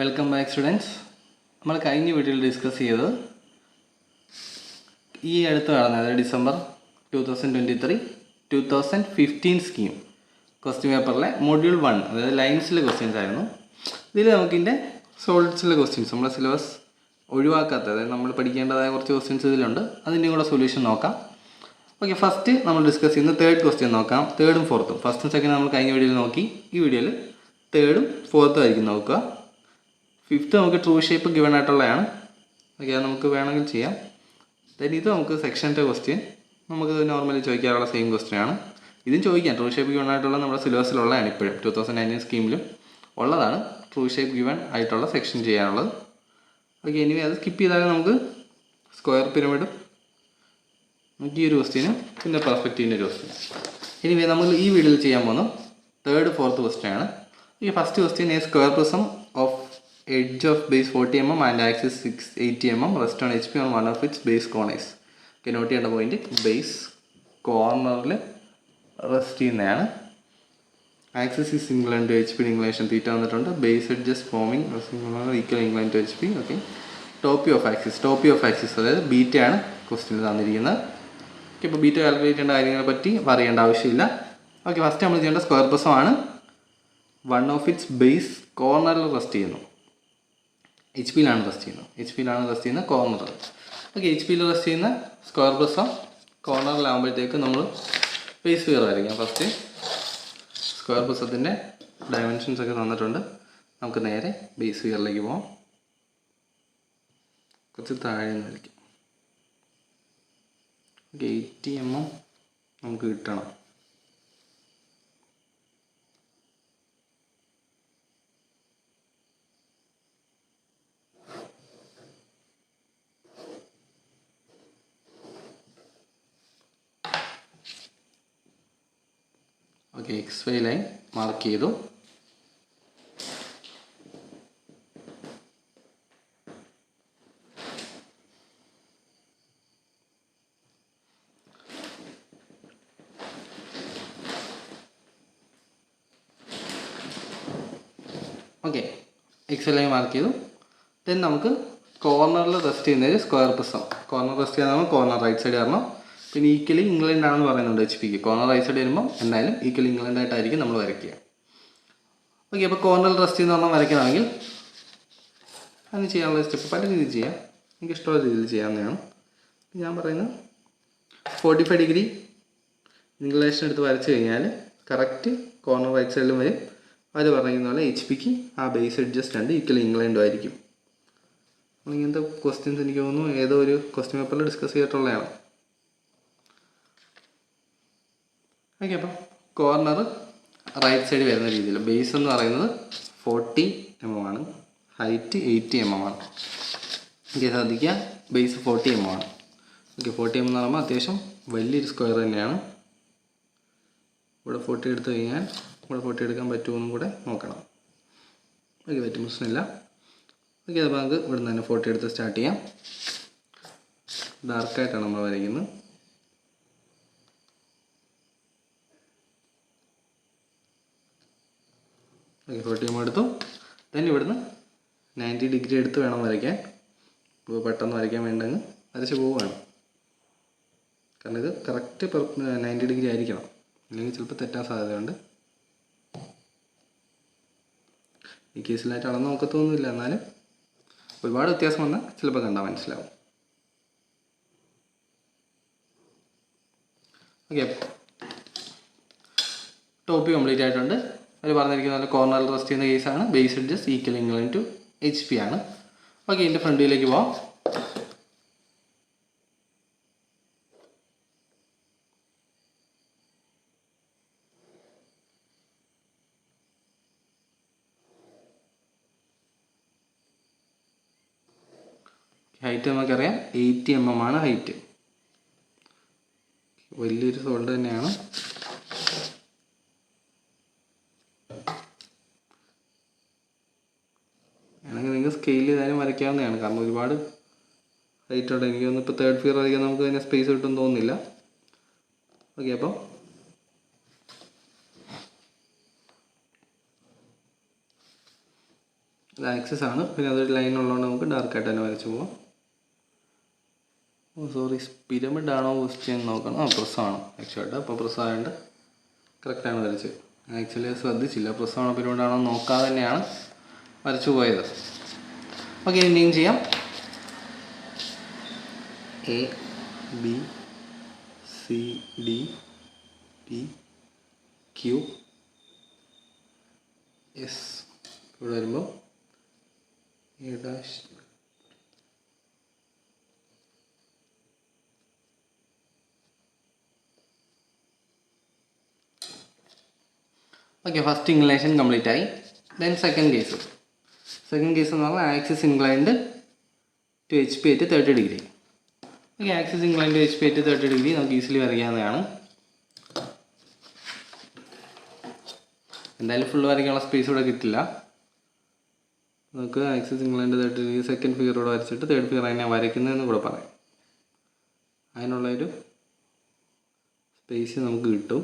Welcome back students. നമ്മൾ കഴിഞ്ഞ വീഡിയോയിൽ ഡിസ്കസ് ചെയ്തത് ഈ അടുത്ത് നടന്ന, അതായത് ഡിസംബർ 2023-2015 സ്കീം ക്വസ്റ്റ്യൻ പേപ്പറിലെ മൊഡ്യൂൾ 1, അതായത് ലൈൻസിലെ ക്വസ്റ്റ്യൻസ് ആയിരുന്നു. ഇതിൽ നമുക്കിൻ്റെ സോളിഡ്സിലെ ക്വസ്റ്റ്യൻസ്, നമ്മുടെ സിലബസ് ഒഴിവാക്കാത്ത, അതായത് നമ്മൾ പഠിക്കേണ്ടതായ കുറച്ച് ക്വസ്റ്റ്യൻസ് ഇതിലുണ്ട്. അതിൻ്റെ കൂടെ സൊല്യൂഷൻ നോക്കാം. ഓക്കെ, ഫസ്റ്റ് നമ്മൾ ഡിസ്കസ് ചെയ്യുന്ന തേർഡ് ക്വസ്റ്റ്യൻ നോക്കാം. തേർഡും ഫോർത്തും, ഫസ്റ്റും സെക്കൻഡും നമ്മൾ കഴിഞ്ഞ വീഡിയോയിൽ നോക്കി. ഈ വീഡിയോയിൽ തേർഡും ഫോർത്തും ആയിരിക്കും നോക്കുക. ഫിഫ്ത്ത് നമുക്ക് ട്രൂ ഷേപ്പ് ഗിവൺ ആയിട്ടുള്ളതാണ്. ഓക്കെ, അത് നമുക്ക് വേണമെങ്കിൽ ചെയ്യാം. ദെൻ ഇത് നമുക്ക് സെക്ഷൻ്റെ ക്വസ്റ്റ്യൻ, നമുക്ക് നോർമലി ചോദിക്കാറുള്ള സെയിം ക്വസ്റ്റ്യൻ ആണ്. ഇതും ചോദിക്കാം. ട്രൂ ഷേപ്പ് ഗിവൺ ആയിട്ടുള്ള നമ്മുടെ സിലബസിലുള്ളതാണ്. ഇപ്പോഴും 2019 സ്കീമിലും ഉള്ളതാണ് ട്രൂ ഷേപ്പ് ഗിവൺ ആയിട്ടുള്ള സെക്ഷൻ ചെയ്യാനുള്ളത്. ഓക്കെ, ഇനി അത് സ്കിപ്പ് ചെയ്താൽ നമുക്ക് സ്ക്വയർ പിരമിഡും, നമുക്ക് ഈ ഒരു ക്വസ്റ്റ്യനും പിന്നെ പെർസ്പെക്റ്റീവിൻ്റെ ഒരു ക്വസ്റ്റ്യൻ. ഇനി നമ്മൾ ഈ വീഡിയോയിൽ ചെയ്യാൻ പോകുന്നത് തേർഡ് ഫോർത്ത് ക്വസ്റ്റ്യൻ ആണ്. ഈ first question, A square prism of edge of base 40 mm and axis 80 mm rest on HP on one of its base corners. Okay, note ചെയ്യേണ്ട പോയിന്റ്, ബേസ് കോർണറിൽ റെസ്റ്റ് ചെയ്യുന്നതാണ്. Axis is incline to HP, inclination theta വന്നിട്ടുണ്ട്. Base edges forming equal incline to HP. Okay, ടോപ്പി of axis അതായത് ബീറ്റയാണ് ക്വസ്റ്റ്യനിൽ തന്നിരിക്കുന്നത്. Okay, ഇപ്പോൾ ബീറ്റ കാൽക്കുലേറ്റ് ചെയ്യേണ്ട കാര്യങ്ങളെ പറ്റി പറയേണ്ട ആവശ്യമില്ല. ഓക്കെ, ഫസ്റ്റ് നമ്മൾ ചെയ്യേണ്ട സ്ക്വയർ പ്രിസമാണ്. വൺ ഓഫ് ഇറ്റ്സ് ബേസ് കോർണറിൽ റെസ്റ്റ് ചെയ്യുന്നു. HP യിലാണ് റെസ്റ്റ് ചെയ്യുന്നത് കോർണർ. ഓക്കെ, HP യിൽ റെസ്റ്റ് ചെയ്യുന്ന സ്ക്വയർ പ്രിസം കോർണറിലാകുമ്പോഴത്തേക്ക് നമ്മൾ ബേസ് ഫിഗർ വരയ്ക്കാം. ഫസ്റ്റ് സ്ക്വയർ പ്രിസത്തിൻ്റെ ഡയമെൻഷൻസ് ഒക്കെ തന്നിട്ടുണ്ട്. നമുക്ക് നേരെ ബേസ് ഫിഗറിലേക്ക് പോകാം. കുറച്ച് താഴെ നിന്ന് വരയ്ക്കാം. ഓക്കെ, 80 mm നമുക്ക് കിട്ടണം. ഓക്കെ, XY ലൈൻ മാർക്ക് ചെയ്തു. ഓക്കെ, XY ലൈൻ മാർക്ക് ചെയ്തു. ദെൻ നമുക്ക് കോർണറിൽ റെസ്റ്റ് ചെയ്യുന്നൊരു സ്ക്വയർ പ്രിസം, കോർണർ റെസ്റ്റ് ചെയ്യാൻ കോർണർ റൈറ്റ് സൈഡ് കാരണം, പിന്നെ ഈക്വലി ഇംഗ്ലണ്ട് ആണെന്ന് പറയുന്നുണ്ട് HP ക്ക്. കോർണർ റൈറ്റ് സൈഡ് വരുമ്പോൾ എന്തായാലും ഈക്വലി ഇംഗ്ലണ്ട് ആയിട്ടായിരിക്കും നമ്മൾ വരയ്ക്കുക. ഓക്കെ, അപ്പോൾ കോർണറിൽ റെസ്റ്റ് ചെയ്യുന്ന പറഞ്ഞാൽ വരയ്ക്കണമെങ്കിൽ അതിന് ചെയ്യാനുള്ള സ്റ്റെപ്പ് പല രീതിയിൽ ചെയ്യാം. എനിക്ക് ഇഷ്ടമുള്ള രീതിയിൽ ചെയ്യാവുന്നതാണ്. ഞാൻ പറയുന്നത് 45 ഡിഗ്രി ഇംഗ്ലേഷൻ എടുത്ത് വരച്ച് കഴിഞ്ഞാൽ കറക്റ്റ് കോർണർ റൈറ്റ് സൈഡിലും വരും. അവർ പറയുന്ന പോലെ HP ക്ക് ആ ബേസ് എഡ്ജസ്റ്റ് രണ്ട് ഈക്വലി ഇംഗ്ലണ്ടും ആയിരിക്കും. ഇങ്ങനത്തെ ക്വസ്റ്റ്യൻസ് എനിക്ക് തോന്നുന്നു ഏതോ ഒരു ക്വസ്റ്റ്യൻ പേപ്പറിൽ ഡിസ്കസ് ചെയ്തിട്ടുള്ളതാണ്. ഓക്കെ, അപ്പം കോർണർ റൈറ്റ് സൈഡ് വരുന്ന രീതിയിൽ ബേസ് എന്ന് പറയുന്നത് 40 mm ആണ്, ഹൈറ്റ് 80 mm ആണ്. ഓക്കെ, ശ്രദ്ധിക്കുക, ബേസ് 40 mm ആണ്. ഓക്കെ, 40 mm എന്ന് പറയുമ്പോൾ അത്യാവശ്യം വലിയൊരു സ്ക്വയർ തന്നെയാണ്. ഇവിടെ 40 എടുത്തു കഴിഞ്ഞാൽ ഇവിടെ 40 എടുക്കാൻ പറ്റുമെന്നും കൂടെ നോക്കണം. ഓക്കെ, പറ്റും, പ്രശ്നമില്ല. ഓക്കെ, അപ്പോൾ നമുക്ക് ഇവിടെ നിന്ന് തന്നെ 40 എടുത്ത് സ്റ്റാർട്ട് ചെയ്യാം. ഡാർക്കായിട്ടാണ് നമ്മൾ വരയ്ക്കുന്നത്. ഓക്കെ, 40 mm എടുത്തു. ദെൻ ഇവിടുന്ന് 90 ഡിഗ്രി എടുത്ത് വേണം വരയ്ക്കാൻ. ഇപ്പോൾ പെട്ടെന്ന് വരയ്ക്കാൻ വേണ്ടെങ്കിൽ വരച്ച് പോവുകയാണ്. കാരണം ഇത് കറക്റ്റ് 90 ഡിഗ്രി ആയിരിക്കണം, അല്ലെങ്കിൽ ചിലപ്പോൾ തെറ്റാൻ സാധ്യതയുണ്ട്. ഈ കേസിലായിട്ട് അളന്ന് നോക്കത്തൊന്നുമില്ല, എന്നാലും ഒരുപാട് വ്യത്യാസം വന്നാൽ ചിലപ്പോൾ കണ്ടാൽ മനസ്സിലാവും. ഓക്കെ, ടോപ്പി കംപ്ലീറ്റ് ആയിട്ടുണ്ട്. അവർ പറഞ്ഞിരിക്കുന്ന പോലെ കോർണറിൽ റെസ്റ്റ് ചെയ്യുന്ന കേസാണ്. Base edges equal incline to HP ആണ്. ഓക്കെ, ഇതിൻ്റെ ഫ്രണ്ടിലേക്ക് പോവാം. ഹൈറ്റ് നമുക്കറിയാം 80 mm ആണ് ഹൈറ്റ്. വലിയൊരു സോൾഡ് തന്നെയാണ്. വേണമെങ്കിൽ നിങ്ങൾക്ക് സ്കെയിൽ ചെയ്താലും വരയ്ക്കാവുന്നതാണ്. കാരണം ഒരുപാട് ഹൈറ്റ് ഉണ്ട്. എനിക്ക് തോന്നുന്നു ഇപ്പോൾ തേർഡ് ഫിയർ വരയ്ക്കാൻ നമുക്ക് അതിന് സ്പേസ് കിട്ടുമെന്ന് തോന്നുന്നില്ല. ഓക്കെ, അപ്പോൾ ഇത് ആക്സിസ് ആണ്. പിന്നെ അതൊരു ലൈൻ ഉള്ളതുകൊണ്ട് നമുക്ക് ഡാർക്കായിട്ട് തന്നെ വരച്ച് പോവാം. സോറി, പിരമിഡ് ആണോ ക്വസ്റ്റ്യൻ നോക്കണം. പ്രസ്സാണ് ആക്ച്വലായിട്ട്. അപ്പോൾ പ്രസ്സായതുകൊണ്ട് കറക്റ്റാണ് വരച്ചത്. ആക്ച്വലി ശ്രദ്ധിച്ചില്ല, പ്രസ്സാണോ പിരമിഡ് ആണോ നോക്കാതെ തന്നെയാണ് വരച്ചു പോയത്. ഓക്കെ, നെയിം ചെയ്യാം. A B C D P Q S. ഇവിടെ വരുമ്പോൾ A dash okay, first inclination complete ആയി. ദെൻ സെക്കൻഡ് കേസ് എന്ന് പറഞ്ഞാൽ axis inclined to H P ആയിട്ട് 30 degree. Okay, axis inclined to H P ആയിട്ട് 30 ഡിഗ്രി നമുക്ക് easily വരയ്ക്കാവുന്നതാണ്. എന്തായാലും ഫുൾ വരയ്ക്കാനുള്ള സ്പേസ് ഇവിടെ കിട്ടില്ല. നമുക്ക് axis inclined 30 degree second figure ഇവിടെ വരച്ചിട്ട് തേർഡ് ഫിഗർ അതിനെ വരയ്ക്കുന്നതെന്ന് കൂടെ പറയാം. അതിനുള്ളൊരു സ്പേസ് നമുക്ക് കിട്ടും.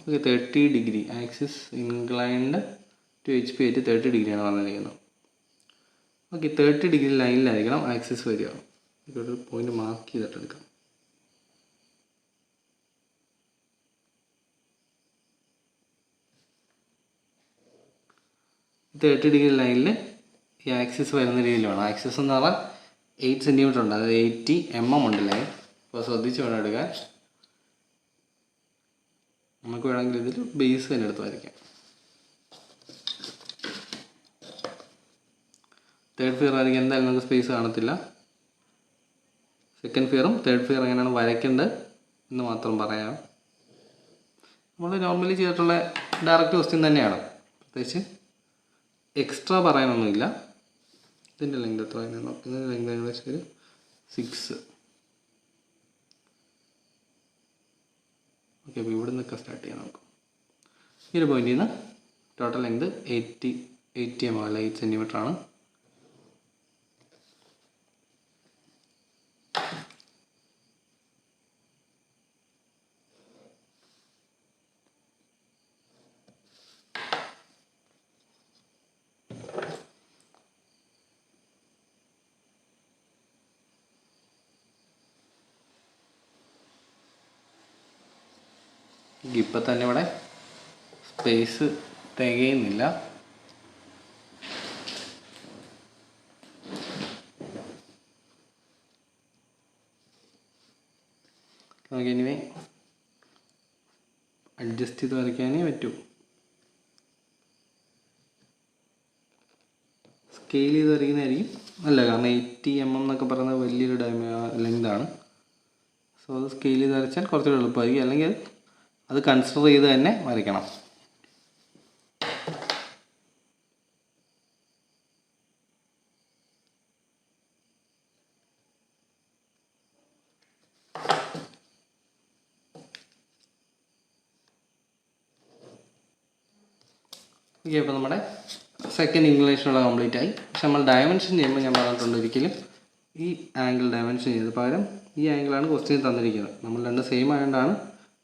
Okay, 30 degree axis inclined to H P ആയിട്ട് 30 ഡിഗ്രിയാണ് പറഞ്ഞിരിക്കുന്നത്. ഓക്കെ, 30 ഡിഗ്രി ലൈനിലായിരിക്കണം ആക്സിസ് വരിക. ഇവിടെ ഒരു പോയിന്റ് മാർക്ക് ചെയ്തിട്ട് എടുക്കാം. ഈ 30 ഡിഗ്രി ലൈനിൽ ഈ ആക്സിസ് വരുന്ന രീതിയിൽ വേണം. ആക്സിസ് എന്ന് പറഞ്ഞാൽ 8 സെൻറ്റിമീറ്റർ ഉണ്ട്, അതായത് 80 mm ഉണ്ട് ലൈൻ. അപ്പോൾ ശ്രദ്ധിച്ച് വേണം എടുക്കാൻ. നമുക്ക് വേണമെങ്കിൽ ഇതിൽ ബേസ് തന്നെ എടുത്ത് വരയ്ക്കാം. തേർഡ് ഫിയർ വരയ്ക്കാൻ എന്തായാലും നമുക്ക് സ്പേസ് കാണത്തില്ല. സെക്കൻഡ് ഫിയറും തേർഡ് ഫിയർ എങ്ങനെയാണ് വരയ്ക്കേണ്ടത് എന്ന് മാത്രം പറയാം. നമ്മൾ നോർമലി ചെയ്തിട്ടുള്ള ഡയറക്റ്റ് ക്വസ്റ്റ്യൻ തന്നെയാണ്, പ്രത്യേകിച്ച് എക്സ്ട്രാ പറയാനൊന്നുമില്ല. ഇതിൻ്റെ ലെങ്ത് എത്ര നോക്കുന്നത്? ലെങ്ത് ഏകദേശം ഒരു 6. ഓക്കെ, അപ്പോൾ ഇവിടെ നിന്നൊക്കെ സ്റ്റാർട്ട് ചെയ്യാം നമുക്ക്. ഈ ഒരു പോയിന്റിൽ നിന്ന് ടോട്ടൽ ലെങ്ത് 80 mm അല്ല 8 സെൻറ്റിമീറ്റർ ആണ്. ഇപ്പം തന്നെ ഇവിടെ സ്പേസ് തികയുന്നില്ല. നമുക്ക് ഇനി അഡ്ജസ്റ്റ് ചെയ്ത് വരയ്ക്കാനേ പറ്റൂ. സ്കെയിൽ ചെയ്ത് വരയ്ക്കുന്നതായിരിക്കും അല്ല, കാരണം 80 mm എന്നൊക്കെ പറയുന്നത് വലിയൊരു ലെങ്താണ്. സോ അത് സ്കെയിൽ ചെയ്ത് വരച്ചാൽ കുറച്ചുകൂടി എളുപ്പമായിരിക്കും. അല്ലെങ്കിൽ അത് കൺസിഡർ ചെയ്ത് തന്നെ വരയ്ക്കണം. ഓക്കെ, അപ്പോൾ നമ്മുടെ സെക്കൻഡ് ഇൻക്ലിനേഷനുള്ള കംപ്ലീറ്റ് ആയി. പക്ഷെ നമ്മൾ ഡയമെൻഷൻ ചെയ്യുമ്പോൾ ഞാൻ പറഞ്ഞിട്ടുണ്ട് ഒരിക്കലും ഈ ആംഗിൾ ഡയമെൻഷൻ ചെയ്തത്, പകരം ഈ ആംഗിളാണ് ക്വസ്റ്റ്യൻ തന്നിരിക്കുന്നത്. നമ്മൾ രണ്ട് സെയിം ആയതുകൊണ്ടാണ്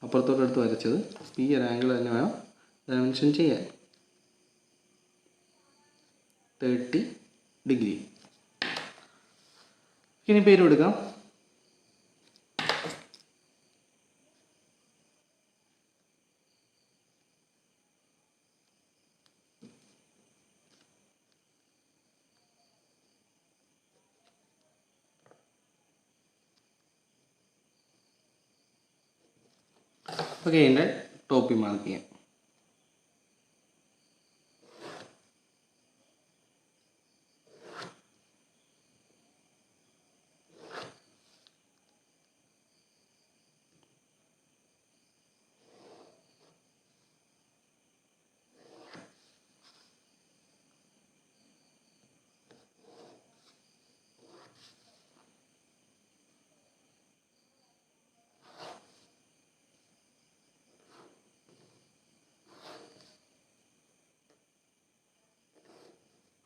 അപ്പുറത്തോട്ടെടുത്ത് വരച്ചത്. ഈ ഒരു ആംഗിൾ തന്നെ വേണം ഡയമെൻഷൻ ചെയ്യാൻ. 30 ഡിഗ്രി. ഇനി പേര് കൊടുക്കാം. ഓക്കെ, അതിൻ്റെ ടോപ്പിൽ മാർക്ക് ചെയ്യാം.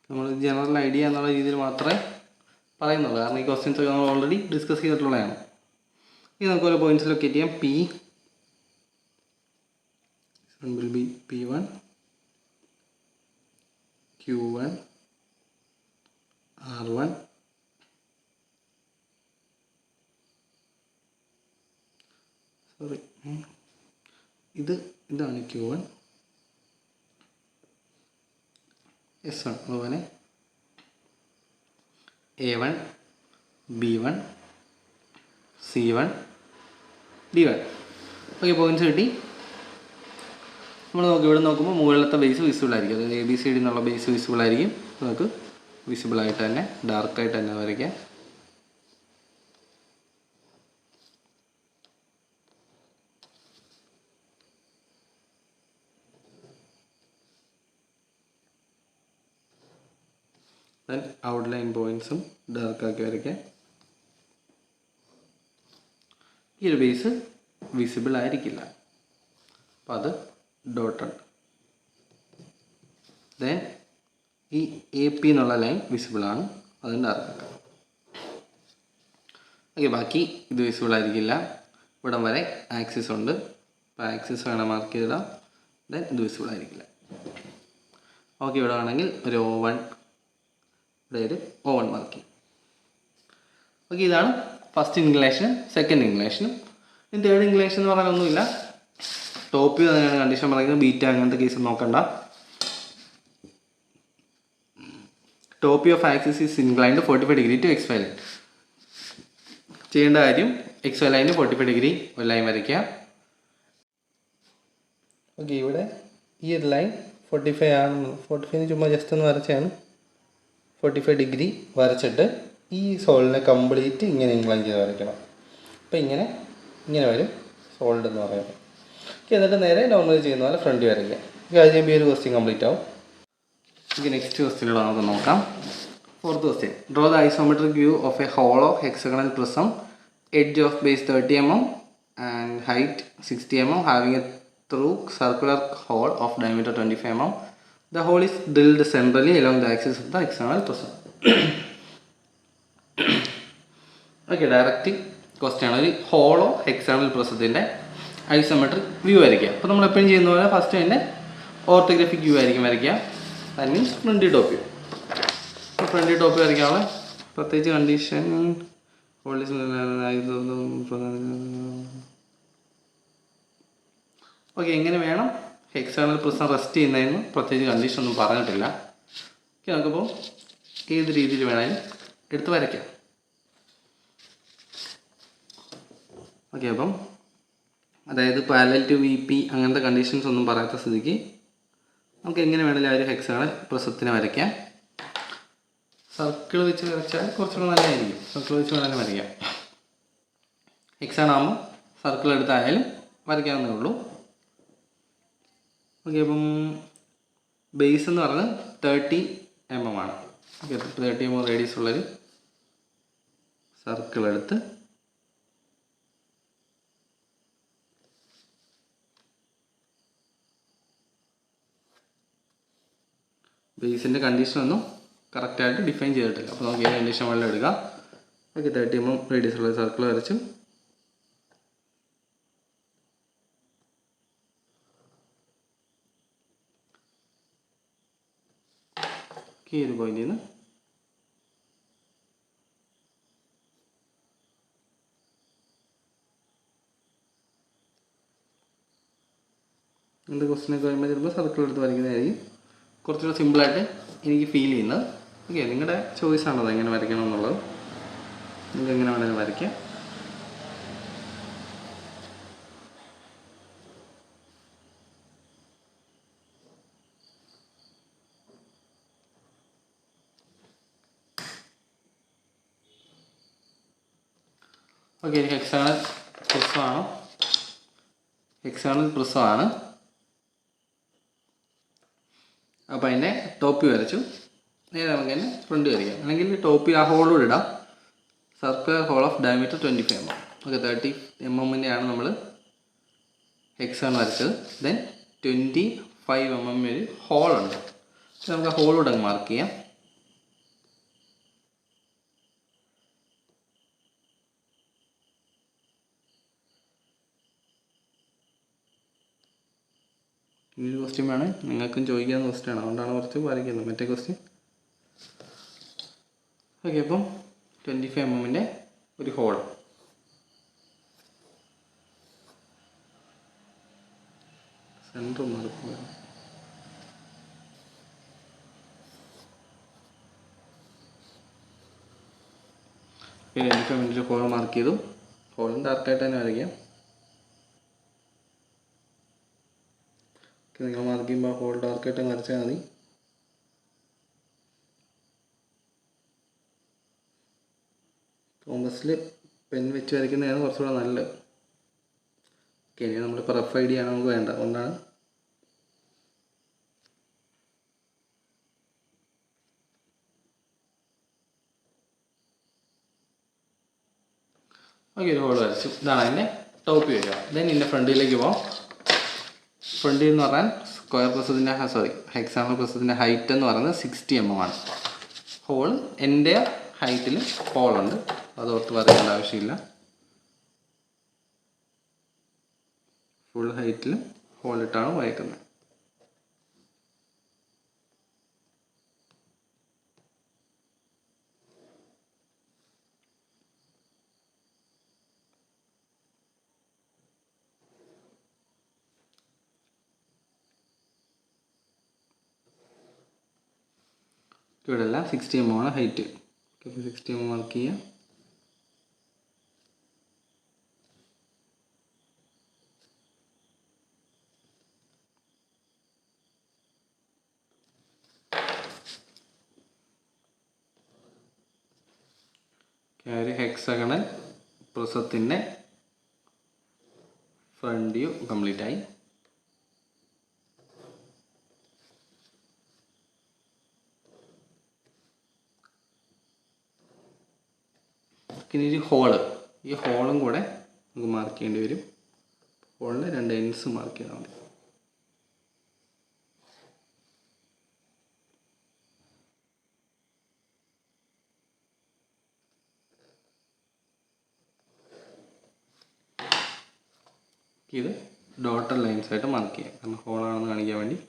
നമ്മൾ ജനറൽ ഐഡിയ എന്നുള്ള രീതിയിൽ മാത്രമേ പറയുന്നുള്ളൂ, കാരണം ഈ ക്വസ്റ്റ്യൻസ് നമ്മൾ ഓൾറെഡി ഡിസ്കസ് ചെയ്തിട്ടുള്ളതാണ്. ഇനി നമുക്ക് ഓരോ പോയിന്റ്സ് ലൊക്കേറ്റ് ചെയ്യാം. P will be P1, Q1, R1, sorry ഇതാണ് Q1, S1, അതുപോലെ A1, B1, C1, D1. Okay, points കിട്ടി. നമ്മൾ ഇവിടെ നോക്കുമ്പോൾ മുകളിലത്തെ ബേസ് വിസിബിൾ ആയിരിക്കും. അതായത് ABCD എന്നുള്ള ബേസ് വിസിബിൾ ആയിരിക്കും. നമുക്ക് വിസിബിളായിട്ട് തന്നെ ഡാർക്കായിട്ട് തന്നെ വരയ്ക്കാം. ദെൻ ഔട്ട്ലൈൻ പോയിന്റ്സും ഡാർക്കാക്കി വരയ്ക്കാം. ഈ ഒരു ബേസ് വിസിബിൾ ആയിരിക്കില്ല, അപ്പം അത് ഡോട്ടഡ്. ദെൻ ഈ AP എന്നുള്ള ലൈൻ വിസിബിളാണ്, അതും ഡാർക്കാക്കാം. ഓക്കെ, ബാക്കി ഇത് വിസിബിൾ ആയിരിക്കില്ല. ഇവിടം വരെ ആക്സിസ് ഉണ്ട്, അപ്പോൾ ആക്സിസ് വേണം മാർക്ക് ചെയ്തിടാം. ദെൻ ഇത് വിസിബിൾ ആയിരിക്കില്ല. ഓക്കെ, ഇവിടെ ആണെങ്കിൽ ഒരു O1, ഇവിടെ ഒരു O1 മാർക്ക് ചെയ്യും. ഓക്കെ, ഇതാണ് ഫസ്റ്റ് ഇൻക്ലിനേഷനും സെക്കൻഡ് ഇൻക്ലിനേഷനും. ഇനി തേർഡ് ഇൻക്ലിനേഷൻ എന്ന് പറയാനൊന്നുമില്ല. ടോപ്പ് വ്യൂ തന്നെയാണ് കണ്ടീഷൻ പറയുന്നത്. ബീറ്റ അങ്ങനത്തെ കേസ് നോക്കണ്ട. Top view of axis is inclined 45 degree to XY line. ചെയ്യേണ്ട കാര്യം XY ലൈന് 45 ഡിഗ്രി ഒരു ലൈൻ വരയ്ക്കുക. ഓക്കെ, ഇവിടെ ഈ ഒരു ലൈൻ 45 ആണ്. 45 ചുമ്മാ ജസ്റ്റ് ഒന്ന് വരച്ചാണ്. 45 ഡിഗ്രി വരച്ചിട്ട് ഈ സോളിനെ കംപ്ലീറ്റ് ഇങ്ങനെ ഇൻക്ലൈൻ ചെയ്ത് വരയ്ക്കണം. അപ്പോൾ ഇങ്ങനെ വരും സോൾഡ് എന്ന് പറയുന്നത്. ഓക്കെ, എന്നിട്ട് നേരെ നോർമലി ചെയ്യുന്ന പോലെ ഫ്രണ്ട് വരയ്ക്കുക. അത് ചെയ്യുമ്പോൾ ഈ ഒരു ക്വസ്റ്റ്യൻ കംപ്ലീറ്റ് ആവും. ഓക്കെ, നെക്സ്റ്റ് ക്വസ്റ്റ്യനിലൂടെ നമുക്ക് നോക്കാം. Fourth question. Draw the isometric view of A hollow hexagonal prism, edge of base 30 mm and height 60 mm, having a through circular hole of diameter 25 mm. The hole is drilled centrally along the axis of the hexagonal prism. Okay, direct question ആണ്. ഒരു hollow hexagonal പ്രിസത്തിൻ്റെ isometric view വരയ്ക്കുക. അപ്പോൾ നമ്മൾ എപ്പോഴും ചെയ്യുന്ന പോലെ first അതിൻ്റെ orthographic view ആയിരിക്കും വരയ്ക്കുക. That means front top view. അപ്പോൾ ഫ്രണ്ട് ടോപ്പ് വരയ്ക്കാനുള്ള പ്രത്യേകിച്ച് കണ്ടീഷൻ ഓക്കെ, എങ്ങനെ വേണം ഹെക്സാഗണൽ പ്രിസം റെസ്റ്റ് ചെയ്യുന്നതെന്ന് പ്രത്യേകിച്ച് കണ്ടീഷൻ ഒന്നും പറഞ്ഞിട്ടില്ല. ഓക്കെ, നമുക്കിപ്പോൾ ഏത് രീതിയിൽ വേണമെങ്കിലും എടുത്ത് വരയ്ക്കാം. ഓക്കെ, അപ്പം അതായത് പാരലൽ ടു VP അങ്ങനത്തെ കണ്ടീഷൻസ് ഒന്നും പറയാത്ത സ്ഥിതിക്ക് നമുക്ക് എങ്ങനെ വേണമെങ്കിലും ആ ഒരു ഹെക്സാഗണൽ പ്രിസത്തിനെ വരയ്ക്കാം. സർക്കിൾ വെച്ച് വരച്ചാൽ കുറച്ചുകൂടെ നല്ലതായിരിക്കും. സർക്കിൾ വെച്ച് വേണമെങ്കിലും വരയ്ക്കാം. ഹെക്സാഗൺ ആകുമ്പോൾ സർക്കിൾ എടുത്തായാലും വരയ്ക്കാവുന്നേ ഉള്ളൂ. ഓക്കെ, അപ്പം ബേസ് എന്ന് പറഞ്ഞത് 30 mm ആണ്. ഓക്കെ, 30 mm റേഡിയസ് ഉള്ളൊരു സർക്കിൾ എടുത്ത് ബേസിൻ്റെ കണ്ടീഷനൊന്നും കറക്റ്റായിട്ട് ഡിഫൈൻ ചെയ്തിട്ടില്ല. അപ്പോൾ നമുക്ക് ഈ കണ്ടീഷൻ വെള്ളം എടുക്കാം. ഓക്കെ, 30 mm റേഡിയസ് ഉള്ള സർക്കിൾ വരച്ചു. ഈ ഒരു പോയിന്റിൽ നിന്ന് ഇങ്ങനത്തെ ക്വസ്റ്റ്യനൊക്കെ വരുമ്പോൾ ചിലപ്പോൾ സർക്കിൾ എടുത്ത് വരയ്ക്കുന്നതായിരിക്കും കുറച്ചുകൂടെ സിമ്പിളായിട്ട് എനിക്ക് ഫീൽ ചെയ്യുന്നത്. ഓക്കെ, നിങ്ങളുടെ ചോയ്സാണത് എങ്ങനെ വരയ്ക്കണം എന്നുള്ളത്. നിങ്ങൾക്ക് എങ്ങനെ വേണമെങ്കിലും വരയ്ക്കാം. ഓക്കെ, ഹെക്സാഗണൽ പ്രിസമാണ്. അപ്പോൾ അതിൻ്റെ ടോപ്പ് വരച്ചു. നേരെ നമുക്ക് തന്നെ ഫ്രണ്ട് വരയ്ക്കാം. അല്ലെങ്കിൽ ടോപ്പ് ആ ഹോളോട് ഇടാം. Circular hole of diameter 25 mm. Okay, 30 mm നമ്മൾ ഹെക്സാഗൺ വരച്ചത്. ദെൻ 25 mm ഒരു ഹോളുണ്ട്. നമുക്ക് ആ ഹോളോട് അങ്ങ് മാർക്ക് ചെയ്യാം. ഇനിയൊരു ക്വസ്റ്റ്യൻ വേണം, നിങ്ങൾക്കും ചോദിക്കാവുന്ന ക്വസ്റ്റ്യൻ ആണ്, അതുകൊണ്ടാണ് കുറച്ച് വരയ്ക്കുന്നത് മറ്റേ ക്വസ്റ്റ്യൻ. ഓക്കെ, അപ്പം 25 mm ഒരു hole. Centre mark 25 mm hole mark ചെയ്തു. ഹോളും ഡാർക്കായിട്ട് തന്നെ വരയ്ക്കാം. നിങ്ങൾ മാർക്ക് ചെയ്യുമ്പോൾ ഹോൾ ഡാർക്കായിട്ട് വരച്ചാൽ മതി. കോമ്പസിൽ പെൻ വെച്ച് വരയ്ക്കുന്നതാണ് കുറച്ചുകൂടെ നല്ലത്. ഓക്കെ, ഇനി നമ്മളിപ്പോൾ റഫ് ഐഡിയ ആണ് നമുക്ക് വേണ്ട, അതുകൊണ്ടാണ് ഓക്കെ ഒരു ഹോൾ വരച്ചു. ഇതാണ് അതിൻ്റെ ടോപ്പ് വരിക. ദെൻ ഇതിൻ്റെ ഫ്രണ്ടിലേക്ക് പോകാം. ഫ്രണ്ടിൽ എന്ന് പറഞ്ഞാൽ സ്ക്വയർ പ്രസത്തിൻ്റെ ഹെക്സാഗണൽ പ്രസത്തിൻ്റെ ഹൈറ്റ് എന്ന് പറയുന്നത് 60 mm ആണ്. ഹോൾ എൻ്റെ ഹൈറ്റിൽ ഹോളുണ്ട്, അതോർത്ത് പറയേണ്ട ആവശ്യമില്ല. ഫുൾ ഹൈറ്റിൽ ഹോളിട്ടാണ് വരയ്ക്കുന്നത്. ഇവിടെ എല്ലാം 60 mm ആണ് ഹൈറ്റ്. 60 mm മാർക്ക് ചെയ്യാം. ഒരു ഹെക്സഗണൽ പ്രിസത്തിൻ്റെ ഫ്രണ്ട് വ്യൂ കംപ്ലീറ്റ് ആയി. ഇനി ഒരു ഹോള്, ഈ ഹോളും കൂടെ നമുക്ക് മാർക്ക് ചെയ്യേണ്ടി വരും. ഹോളിന് 2 എൻഡ്സ് മാർക്ക് ചെയ്താൽ മതി. ഇത് ഡോട്ടഡ് ലൈൻസ് ആയിട്ട് മാർക്ക് ചെയ്യാം, കാരണം ഹോളാണെന്ന് കാണിക്കാൻ വേണ്ടി.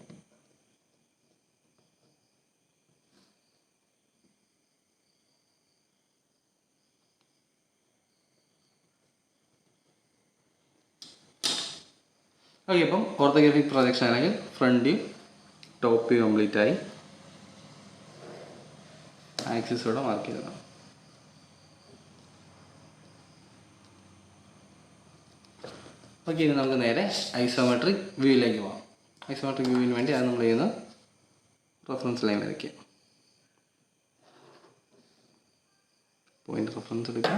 ഓക്കെ, അപ്പം ഓർത്തോഗ്രാഫിക് പ്രൊജക്ഷൻ ആണെങ്കിൽ front view top view complete ആയി. ആക്സിസോടെ മാർക്ക് ചെയ്തതാണ്. ഓക്കെ, ഇനി നമുക്ക് നേരെ ഐസോമെട്രിക് വ്യൂയിലേക്ക് പോകാം. ഐസോമെട്രിക് വ്യൂവിന് വേണ്ടി അത് നമ്മൾ ചെയ്യുന്നത് റെഫറൻസ് ലൈൻ വരയ്ക്കുക. പോയിന്റ് റെഫറൻസ് എടുക്കുക.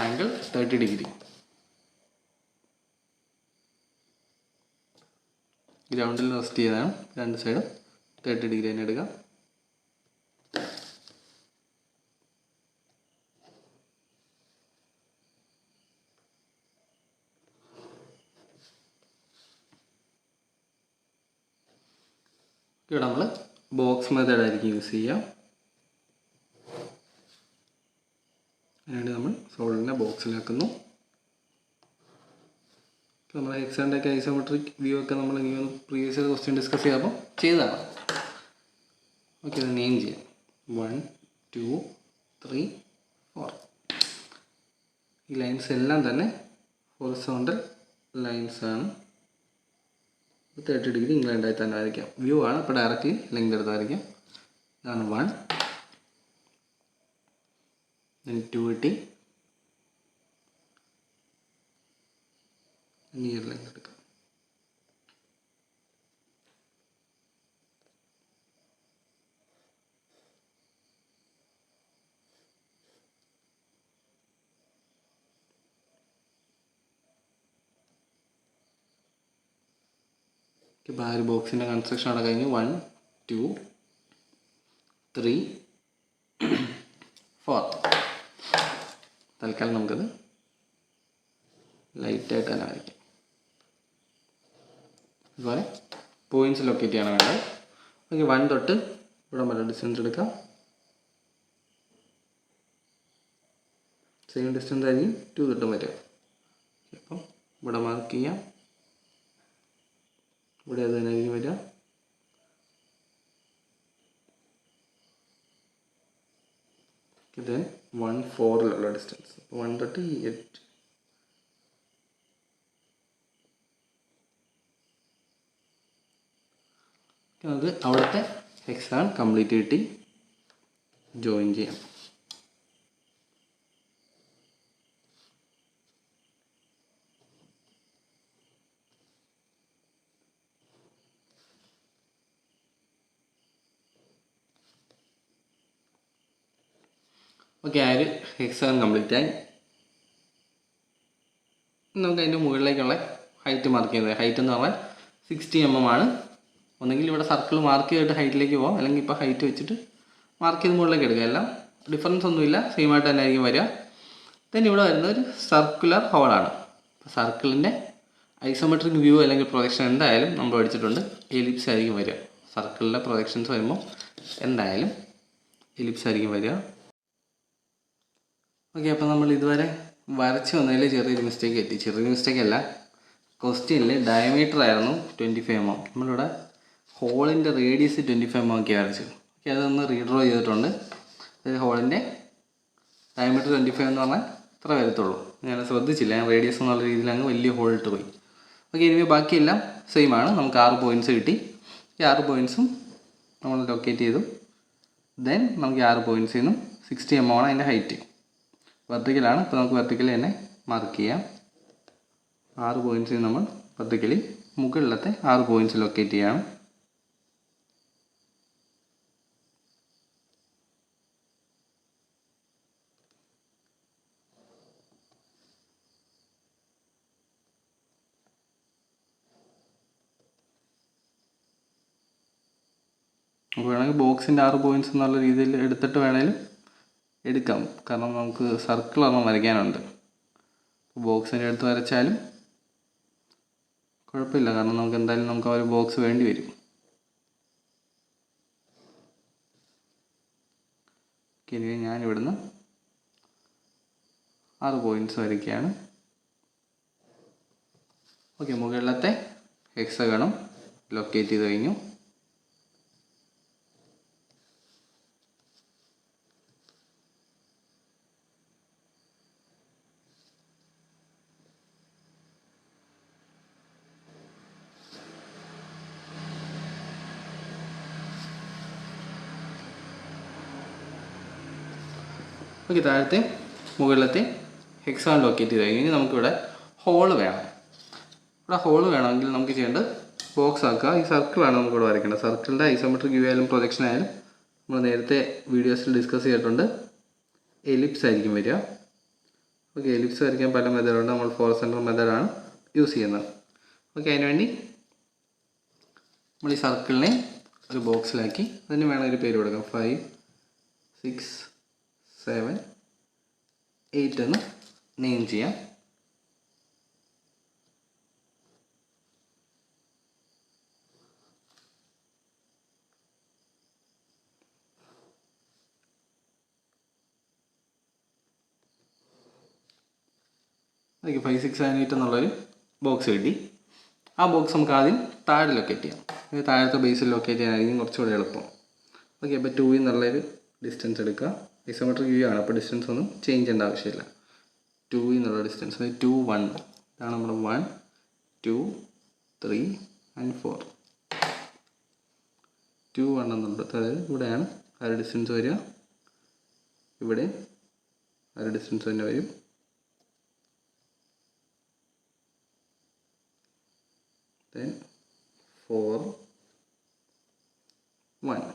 Angle 30 degree. ഗ്രൗണ്ടിൽ റെസ്റ്റ് ചെയ്താണ്, രണ്ട് സൈഡും 30 ഡിഗ്രി തന്നെ എടുക്കാം. ഇവിടെ നമ്മൾ ബോക്സ് മെത്തേഡ് ആയിരിക്കും യൂസ് ചെയ്യുക. അതിനുവേണ്ടി നമ്മൾ സോളിഡിനെ ബോക്സിലാക്കുന്നു. നമ്മൾ ഹെക്സാഗണിൻ്റെ ഐസോമെട്രിക് വ്യൂ ഒക്കെ നമ്മൾ ഇങ്ങനെ പ്രീവിയസ് ക്വസ്റ്റ്യൻ ഡിസ്കസ് ചെയ്തപ്പോൾ ചെയ്തതാണ്. ഓക്കെ, ഇത് നെയിം ചെയ്യാം. 1 2 3 4. ഈ ലൈൻസ് എല്ലാം തന്നെ ഹൊറിസോണ്ടൽ ലൈൻസ് ആണ്. 30 ഡിഗ്രി ഇംഗ്ലണ്ടായി തന്നെ വരയ്ക്കാം. വ്യൂ ആണ്, ഇപ്പോൾ ഡയറക്റ്റ്ലി ലെങ്ത് എടുത്ത് വരയ്ക്കാം. ഇതാണ് 1, then 2 കിട്ടി, നിയർ ലെങ്ത് എടുക്കാം. ഇപ്പോൾ ആ ഒരു ബോക്സിൻ്റെ കൺസ്ട്രക്ഷൻ അവിടെ കഴിഞ്ഞ് 1 2 3 4. തൽക്കാലം നമുക്കത് ലൈറ്റായിട്ട് തന്നെ വരയ്ക്കാം. അതുപോലെ പോയിൻറ്റ്സ് ലൊക്കേറ്റ് ചെയ്യാണ് വേണ്ടത്. ഓക്കെ, 1 തൊട്ട് ഇവിടെ വരെ ഡിസ്റ്റൻസ് എടുക്കാം. സെയിം ഡിസ്റ്റൻസ് ആയിരിക്കും 2 തൊട്ടും വരിക. അപ്പം ഇവിടെ മാർക്ക് ചെയ്യാം. ഇവിടെ അത് തന്നെയായിരിക്കും വരിക. ഇത് 1,4 ഡിസ്റ്റൻസ്. 1 തൊട്ട് 8. അത് അവിടുത്തെ ഹെക്സാഗൺ കംപ്ലീറ്റ് കിട്ടി. ജോയിൻ ചെയ്യാം. ഓക്കെ, ആ ഒരു ഹെക്സാഗൺ കംപ്ലീറ്റ് ആയി. നമുക്ക് അതിൻ്റെ മുകളിലേക്കുള്ള ഹൈറ്റ് മാർക്ക് ചെയ്യുന്നത്. ഹൈറ്റ് എന്ന് പറഞ്ഞാൽ 60 mm ആണ്. ഒന്നെങ്കിൽ ഇവിടെ സർക്കിൾ മാർക്ക് ചെയ്തിട്ട് ഹൈറ്റിലേക്ക് പോകാം, അല്ലെങ്കിൽ ഇപ്പോൾ ഹൈറ്റ് വെച്ചിട്ട് മാർക്ക് ചെയ്ത് മുകളിലേക്ക് എടുക്കുക. എല്ലാം ഡിഫറൻസ് ഒന്നുമില്ല, സെയിം ആയിട്ട് തന്നെ ആയിരിക്കും വരിക. ദെൻ ഇവിടെ വരുന്ന ഒരു സർക്കുലർ ഹോളാണ്. സർക്കിളിൻ്റെ ഐസോമെട്രിക് വ്യൂ അല്ലെങ്കിൽ പ്രൊജക്ഷൻ എന്തായാലും നമ്മൾ പഠിച്ചിട്ടുണ്ട്, എലിപ്സ് ആയിരിക്കും വരിക. സർക്കിളിൻ്റെ പ്രൊജക്ഷൻസ് വരുമ്പോൾ എന്തായാലും എലിപ്സ് ആയിരിക്കും വരിക. ഓക്കെ, അപ്പോൾ നമ്മൾ ഇതുവരെ വരച്ച് വന്നതിൽ ചെറിയൊരു മിസ്റ്റേക്ക് എത്തി. ചെറിയൊരു മിസ്റ്റേക്ക് അല്ല, ക്വസ്റ്റ്യനിൽ ഡയമീറ്റർ ആയിരുന്നു 25 mm. നമ്മളിവിടെ ഹോളിൻ്റെ റേഡിയസ് 25 mm ഒക്കെ വരച്ചു. ഓക്കെ, അതൊന്ന് റീഡ്രോ ചെയ്തിട്ടുണ്ട്. അതായത് ഹോളിൻ്റെ ഡയമീറ്റർ 25 എന്ന് പറഞ്ഞാൽ ഇത്ര വരത്തുള്ളൂ. ഞാൻ ശ്രദ്ധിച്ചില്ല, ഞാൻ റേഡിയസ് എന്നുള്ള രീതിയിൽ അങ്ങ് വലിയ ഹോളിട്ട് പോയി. ഓക്കെ, ഇനി ബാക്കിയെല്ലാം സെയിം ആണ്. നമുക്ക് 6 പോയിൻറ്റ്സ് കിട്ടി. ഈ 6 പോയിൻറ്റ്സും നമ്മൾ ലൊക്കേറ്റ് ചെയ്തു. ദെൻ നമുക്ക് 6 പോയിൻറ്റ്സിൽ നിന്നും 60 mm ആണ് അതിൻ്റെ ഹൈറ്റ്. വെർട്ടിക്കലാണ്, ഇപ്പോൾ നമുക്ക് വെർട്ടിക്കലി തന്നെ മാർക്ക് ചെയ്യാം. 6 പോയിൻറ്റ്സിൽ നമ്മൾ വെർട്ടിക്കലി മുകളിലത്തെ 6 പോയിൻറ്റ്സ് ലൊക്കേറ്റ് ചെയ്യാം. നമുക്ക് വേണമെങ്കിൽ ബോക്സിൻ്റെ 6 പോയിൻറ്റ്സ് എന്നുള്ള രീതിയിൽ എടുത്തിട്ട് വേണമെങ്കിലും എടുക്കാം. കാരണം നമുക്ക് സർക്കിൾ ഒരെണ്ണം വരയ്ക്കാനുണ്ട്. ബോക്സിൻ്റെ അടുത്ത് വരച്ചാലും കുഴപ്പമില്ല, കാരണം നമുക്ക് എന്തായാലും നമുക്ക് ആ ഒരു ബോക്സ് വേണ്ടി വരും. ഇനി ഞാനിവിടുന്ന് 6 പോയിൻറ്റ്സ് വരയ്ക്കുകയാണ്. ഓക്കെ, മുകളിലത്തെ ഹെക്സഗണും ലൊക്കേറ്റ് ചെയ്ത് കഴിഞ്ഞു. ഓക്കെ, താഴത്തെ മുകളിലത്തെ ഹെക്സാഗൺ ലൊക്കേറ്റ് ചെയ്ത് കഴിഞ്ഞ് നമുക്കിവിടെ ഹോള് വേണം. ഇവിടെ ഹോള് വേണമെങ്കിൽ നമുക്ക് ചെയ്യേണ്ടത് ബോക്സ് ആക്കുക. ഈ സർക്കിളാണ് നമുക്കിവിടെ വരയ്ക്കേണ്ടത്. സർക്കിളിൻ്റെ ഐസോമെട്രിക് വ്യൂ ആയാലും പ്രൊജക്ഷൻ ആയാലും നമ്മൾ നേരത്തെ വീഡിയോസിൽ ഡിസ്കസ് ചെയ്തിട്ടുണ്ട്, എലിപ്സ് ആയിരിക്കും വരിക. ഓക്കെ, എലിപ്സ് വരയ്ക്കാൻ പല മെത്തേഡുണ്ട്. നമ്മൾ 4 സെൻറ്റർ മെത്തേഡാണ് യൂസ് ചെയ്യുന്നത്. ഓക്കെ, അതിനുവേണ്ടി നമ്മൾ ഈ സർക്കിളിനെ ഒരു ബോക്സിലാക്കി അതിന് വേണം ഒരു പേര് കൊടുക്കാം. 5, 6, 7, 8 എന്ന് നെയിം ചെയ്യാം. അതിലേക്ക് 5, 6, 7, 8 എന്നുള്ളൊരു ബോക്സ് കിട്ടി. ആ ബോക്സ് നമുക്ക് ആദ്യം താഴെ ലൊക്കേറ്റ് ചെയ്യാം. ഇത് താഴത്തെ ബേസിൽ ലൊക്കേറ്റ് ചെയ്യാനായിരിക്കും കുറച്ചുകൂടി എളുപ്പം. ഓക്കെ, അപ്പോൾ 2 എന്നുള്ളൊരു ഡിസ്റ്റൻസ് എടുക്കുക. ഐസോമെട്രിക് വ്യൂ ആണ്, അപ്പോൾ ഡിസ്റ്റൻസ് ഒന്നും ചേഞ്ച് ചെയ്യേണ്ട ആവശ്യമില്ല. 2 എന്നുള്ള ഡിസ്റ്റൻസ് 2, 1 ഇതാണ് നമ്മുടെ 1, 2, 3 and 4. 2, 1 എന്നുള്ളത്, അതായത് ഇവിടെയാണ് ആ ഒരു ഡിസ്റ്റൻസ് വരിക. ഇവിടെ ആ ഒരു ഡിസ്റ്റൻസ് തന്നെ വരും. then 4, 1.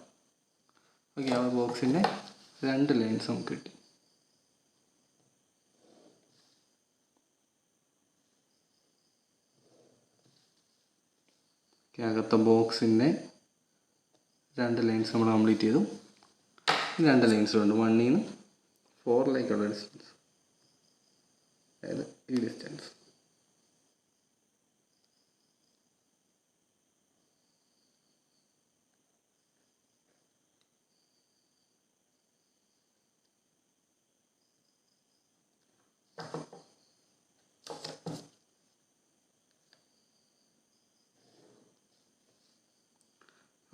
ഓക്കെ, ആ ബോക്സിൻ്റെ 2 ലൈൻസ് നമുക്ക് കിട്ടി. അകത്തെ ബോക്സിൻ്റെ 2 ലൈൻസ് നമ്മൾ കംപ്ലീറ്റ് ചെയ്തു. ഈ 2 ലൈൻസുണ്ട് 1 നിന്ന് 4ലേക്കുള്ള ഡിസ്റ്റൻസ്, അതായത് ഈ ഡിസ്റ്റൻസ്.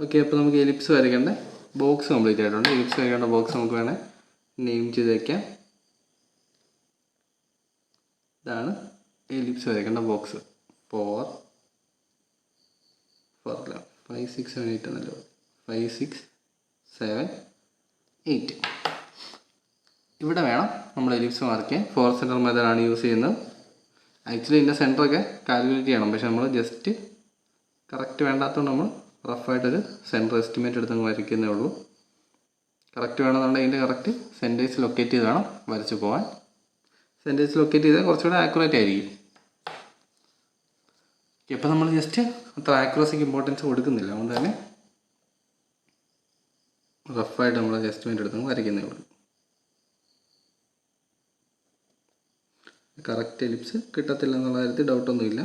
ഓക്കെ, അപ്പോൾ നമുക്ക് എലിപ്സ് വരയ്ക്കേണ്ട ബോക്സ് കംപ്ലീറ്റ് ആയിട്ടുണ്ട്. എലിപ്സ് വരയ്ക്കേണ്ട ബോക്സ് നമുക്ക് വേണേൽ നെയിം ചെയ്ത് വയ്ക്കാം. ഇതാണ് എലിപ്സ് വരയ്ക്കേണ്ട ബോക്സ്. 4 5 6 7 8 എന്നല്ലോ. 5 6 7 8. ഇവിടെ വേണം നമ്മൾ എലിപ്സ് മാർക്ക് ചെയ്യാൻ. 4 സെൻറ്റർ മെത്തേഡാണ് യൂസ് ചെയ്യുന്നത്. ആക്ച്വലി ഇതിൻ്റെ സെൻറ്ററൊക്കെ കാൽക്കുലേറ്റ് ചെയ്യണം, പക്ഷെ നമ്മൾ ജസ്റ്റ് കറക്റ്റ് വേണ്ടാത്തതുകൊണ്ട് നമ്മൾ റഫായിട്ടൊരു സെൻറ്റർ എസ്റ്റിമേറ്റ് എടുത്ത് വരയ്ക്കുന്നേ ഉള്ളൂ. കറക്റ്റ് വേണമെന്നുണ്ടെങ്കിൽ ഇതിൻ്റെ കറക്റ്റ് സെൻറ്റേഴ്സ് ലൊക്കേറ്റ് ചെയ്ത് വേണം വരച്ച് പോകാൻ. സെൻറ്റേഴ്സ് ലൊക്കേറ്റ് ചെയ്താൽ കുറച്ചുകൂടെ ആക്യുറേറ്റ് ആയിരിക്കും. ഇപ്പോൾ നമ്മൾ ജസ്റ്റ് അത്ര ആക്യുറസിക്ക് ഇമ്പോർട്ടൻസ് കൊടുക്കുന്നില്ല, അതുകൊണ്ട് തന്നെ റഫായിട്ട് നമ്മൾ എസ്റ്റിമേറ്റ് എടുത്ത് വരയ്ക്കുന്നേ ഉള്ളൂ. കറക്റ്റ് എലിപ്സ് കിട്ടത്തില്ല എന്നുള്ള കാര്യത്തിൽ ഡൗട്ടൊന്നുമില്ല.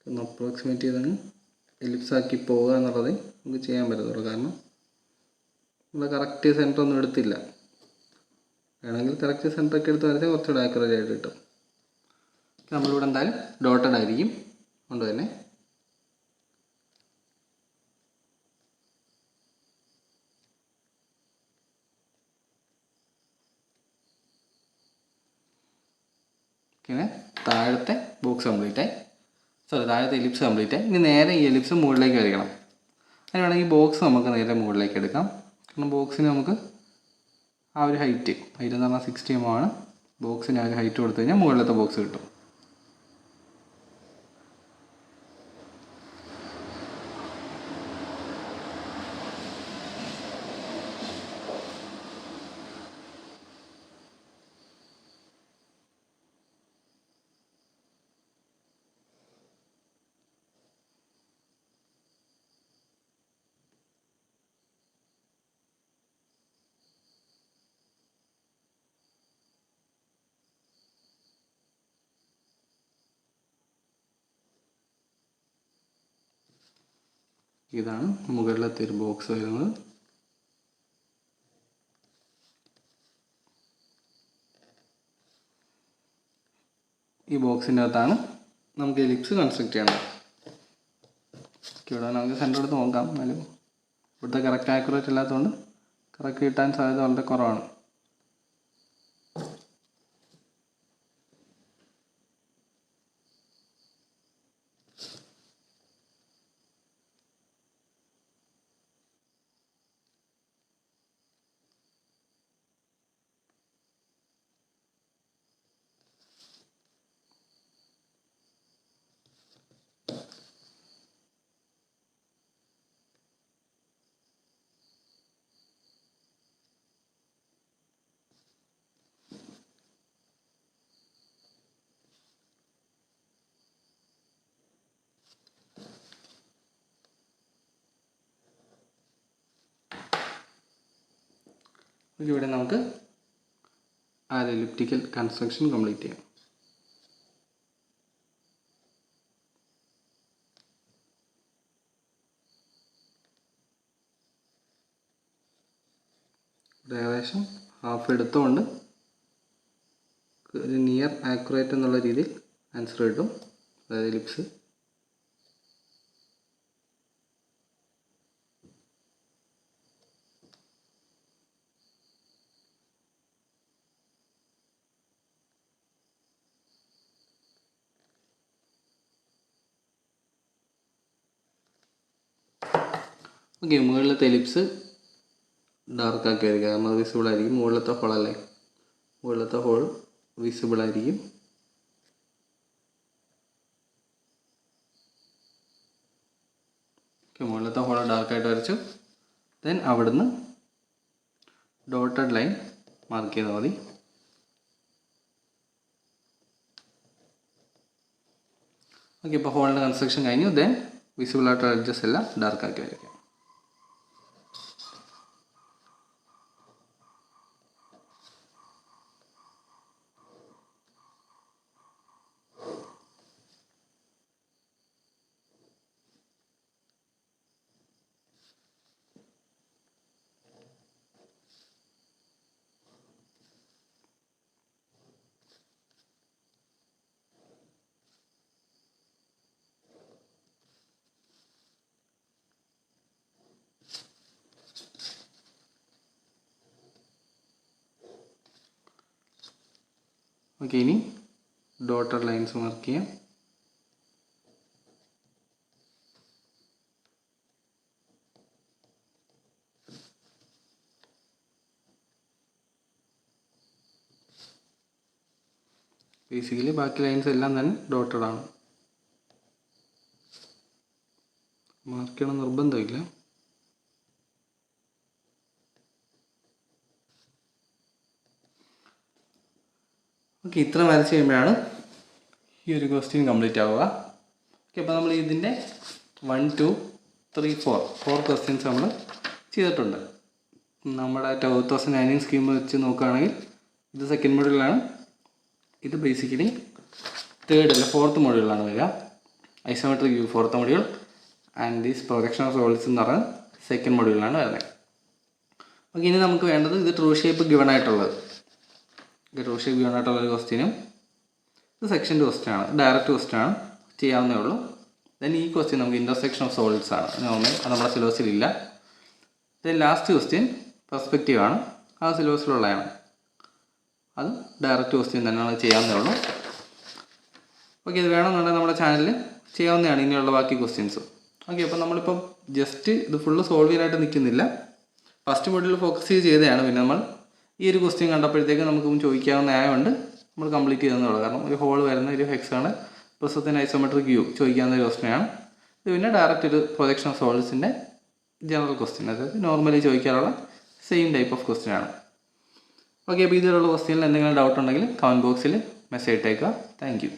ഒന്ന് അപ്രോക്സിമേറ്റ് ചെയ്തങ്ങ് എലിപ്സ് ആക്കി പോവുക എന്നുള്ളത് നമുക്ക് ചെയ്യാൻ പറ്റത്തുള്ളൂ. കാരണം നമ്മൾ കറക്റ്റ് സെൻറ്റർ ഒന്നും എടുത്തില്ല. വേണമെങ്കിൽ കറക്റ്റ് സെൻറ്ററൊക്കെ എടുത്ത് വരച്ചാൽ കുറച്ചുകൂടെ ആക്യുറേറ്റ് ആയിട്ട് കിട്ടും. നമ്മളിവിടെ എന്തായാലും ഡോട്ടഡ് ആയിരിക്കും, കൊണ്ട് തന്നെ ഇങ്ങനെ താഴത്തെ ബോക്സ് കംപ്ലീറ്റ് ആയി. താഴത്തെ എലിപ്സ് കംപ്ലീറ്റ് ആയി. ഇനി നേരെ ഈ എലിപ്സ് മുകളിലേക്ക് വരയ്ക്കണം. അതിന് വേണമെങ്കിൽ ബോക്സ് നമുക്ക് നേരെ മുകളിലേക്ക് എടുക്കാം. കാരണം ബോക്സിന് നമുക്ക് ആ ഒരു ഹൈറ്റ് എന്ന് പറഞ്ഞാൽ 60 mm ആണ്. ബോക്സിന് ആ ഒരു ഹൈറ്റ് കൊടുത്തു കഴിഞ്ഞാൽ മുകളിലത്തെ ബോക്സ് കിട്ടും. ഇതാണ് മുകളിലത്തെ ഒരു ബോക്സ് വരുന്നത്. ഈ ബോക്സിൻ്റെ അകത്താണ് നമുക്ക് എലിപ്സ് കൺസ്ട്രക്ട് ചെയ്യേണ്ടത്. ഇവിടെ നമുക്ക് സെൻറ്റർ എടുത്ത് നോക്കാം, എന്നാലും ഇവിടുത്തെ കറക്റ്റ് ആക്യുറേറ്റ് ഇല്ലാത്തതുകൊണ്ട് കറക്റ്റ് കിട്ടാൻ സാധ്യത വളരെ കുറവാണ്. ഇവിടെ നമുക്ക് ആ എലിപ്റ്റിക്കൽ കൺസ്ട്രക്ഷൻ കംപ്ലീറ്റ് ചെയ്യാം. ഏകദേശം ഹാഫ് എടുത്തുകൊണ്ട് ഒരു നിയർ ആക്യുറേറ്റ് എന്നുള്ള രീതിയിൽ ആൻസർ കിട്ടും. അതായത് എലിപ്സ് ഓക്കെ. മുകളിലത്തെ എലിപ്സ് ഡാർക്കാക്കി വരിക, കാരണം അത് വിസിബിൾ ആയിരിക്കും. മുകളിലത്തെ ഹോളല്ലേ, മുകളിലത്തെ ഹോൾ വിസിബിൾ ആയിരിക്കും. മുകളിലത്തെ ഹോൾ ഡാർക്കായിട്ട് വരച്ചു. ദെൻ അവിടുന്ന് ഡോട്ടഡ് ലൈൻ മാർക്ക് ചെയ്താൽ മതി. ഓക്കെ, ഇപ്പോൾ ഹോളിൻ്റെ കൺസ്ട്രക്ഷൻ കഴിഞ്ഞു. ദെൻ വിസിബിൾ ആയിട്ടുള്ള എഡ്ജസ് എല്ലാം ഡാർക്കാക്കി വരയ്ക്കാം. ഓക്കെ, ഇനി ഡോട്ടഡ് ലൈൻസ് മാർക്ക് ചെയ്യാം. ബേസിക്കലി ബാക്കി ലൈൻസ് എല്ലാം തന്നെ ഡോട്ടഡ് ആണ്. മാർക്ക് ചെയ്യണം നിർബന്ധമില്ല. ഓക്കെ, ഇത്ര വരച്ച് കഴിയുമ്പോഴാണ് ഈ ഒരു ക്വസ്റ്റ്യൻ കംപ്ലീറ്റ് ആവുക. ഓക്കെ, അപ്പോൾ നമ്മൾ ഇതിൻ്റെ 1, 2, 3, 4 ക്വസ്റ്റ്യൻസ് നമ്മൾ ചെയ്തിട്ടുണ്ട്. നമ്മുടെ 2019 സ്കീം വെച്ച് നോക്കുകയാണെങ്കിൽ ഇത് സെക്കൻഡ് മോഡ്യൂളാണ്. ഇത് ബേസിക്കലി തേർഡ് അല്ല 4th മോഡ്യൂളാണ് വരിക. Isometric view 4th module and these projection of solids എന്ന് പറയുന്നത് സെക്കൻഡ് മോഡ്യൂളിലാണ് വരുന്നത്. ഓക്കെ, ഇനി നമുക്ക് വേണ്ടത് ഇത് ട്രൂ ഷേപ്പ് ഗിവൺ ആയിട്ടുള്ളത്. ട്രൂ ഷേപ്പ് ഗിവൺ ആയിട്ടുള്ളൊരു ക്വസ്റ്റ്യനും ഇത് സെക്ഷൻ ക്വസ്റ്റ്യൻ ആണ്, ഡയറക്റ്റ് ക്വസ്റ്റ്യൻ ആണ്, ചെയ്യാവുന്നേ ഉള്ളൂ. ദെൻ ഈ ക്വസ്റ്റ്യൻ നമുക്ക് ഇൻ്റർസെക്ഷൻ ഓഫ് സോളിഡ്സ് ആണ്, നോർമൽ അത് നമ്മുടെ സിലബസിലില്ല. ദെൻ ലാസ്റ്റ് ക്വസ്റ്റ്യൻ പെർസ്പെക്റ്റീവ് ആണ്, ആ സിലബസിലുള്ളതാണ്. അത് ഡയറക്റ്റ് ക്വസ്റ്റ്യൻ തന്നെയാണ്, ചെയ്യാവുന്നേ ഉള്ളൂ. ഓക്കെ, ഇത് വേണമെന്നുണ്ടെങ്കിൽ നമ്മുടെ ചാനലിൽ ചെയ്യാവുന്നതാണ് ഇനിയുള്ള ബാക്കി ക്വസ്റ്റ്യൻസ്. ഓക്കെ, അപ്പോൾ നമ്മളിപ്പം ജസ്റ്റ് ഇത് ഫുള്ള് സോൾവ് ചെയ്യാനായിട്ട് നിൽക്കുന്നില്ല. ഫസ്റ്റ് മോഡ്യൂൾ ഫോക്കസ് ചെയ്തതാണ്. പിന്നെ നമ്മൾ ഈ ഒരു ക്വസ്റ്റ്യൻ കണ്ടപ്പോഴത്തേക്ക് നമുക്കും ചോദിക്കാവുന്ന ആയതുകൊണ്ട് നമ്മൾ കംപ്ലീറ്റ് ചെയ്തെന്നേ ഉള്ളൂ. കാരണം ഒരു ഹോൾ വരുന്ന ഒരു ഹെക്സാണ് പ്രസത്തിന് ഐസോമെട്രിക് വ്യൂ ചോദിക്കാവുന്ന ഒരു ക്വസ്റ്റ്യനാണ്. ഇത് പിന്നെ ഡയറക്റ്റ് ഒരു പ്രൊജക്ഷൻ ഓഫ് സോളിഡ്സിൻ്റെ ജനറൽ ക്വസ്റ്റ്യൻ, അതായത് നോർമലി ചോദിക്കാനുള്ള സെയിം ടൈപ്പ് ഓഫ് ക്വസ്റ്റ്യൻ ആണ്. ഓക്കെ, അപ്പോൾ ഇതിലുള്ള ക്വസ്റ്റ്യനിൽ എന്തെങ്കിലും ഡൗട്ട് ഉണ്ടെങ്കിൽ കമൻറ്റ് ബോക്സിൽ മെസ്സേജ് ഇട്ടേക്കുക. Thank you.